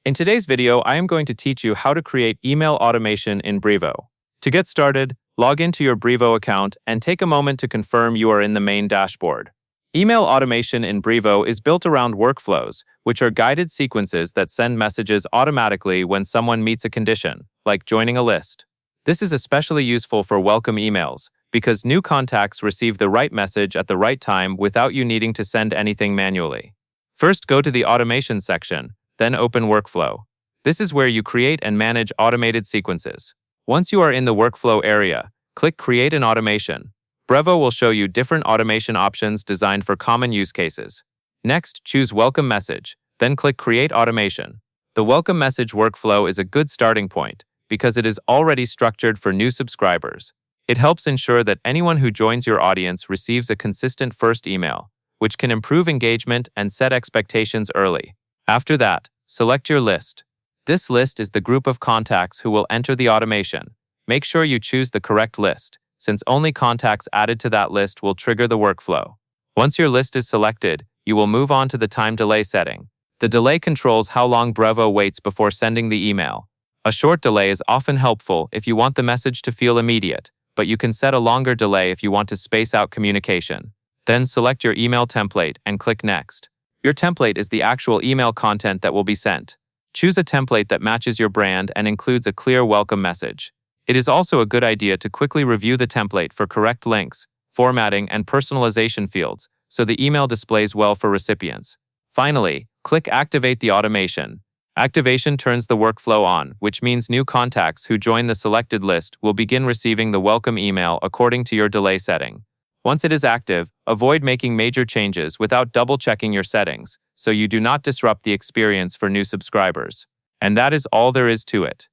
In today's video, I am going to teach you how to create email automation in Brevo. To get started, log into your Brevo account and take a moment to confirm you are in the main dashboard. Email automation in Brevo is built around workflows, which are guided sequences that send messages automatically when someone meets a condition, like joining a list. This is especially useful for welcome emails, because new contacts receive the right message at the right time without you needing to send anything manually. First, go to the Automation section, then open Workflow. This is where you create and manage automated sequences. Once you are in the workflow area, click Create an Automation. Brevo will show you different automation options designed for common use cases. Next, choose Welcome Message, then click Create Automation. The Welcome Message workflow is a good starting point because it is already structured for new subscribers. It helps ensure that anyone who joins your audience receives a consistent first email, which can improve engagement and set expectations early. After that, select your list. This list is the group of contacts who will enter the automation. Make sure you choose the correct list, since only contacts added to that list will trigger the workflow. Once your list is selected, you will move on to the time delay setting. The delay controls how long Brevo waits before sending the email. A short delay is often helpful if you want the message to feel immediate, but you can set a longer delay if you want to space out communication. Then select your email template and click Next. Your template is the actual email content that will be sent. Choose a template that matches your brand and includes a clear welcome message. It is also a good idea to quickly review the template for correct links, formatting, and personalization fields, so the email displays well for recipients. Finally, click Activate the Automation. Activation turns the workflow on, which means new contacts who join the selected list will begin receiving the welcome email according to your delay setting. Once it is active, avoid making major changes without double-checking your settings, so you do not disrupt the experience for new subscribers. And that is all there is to it.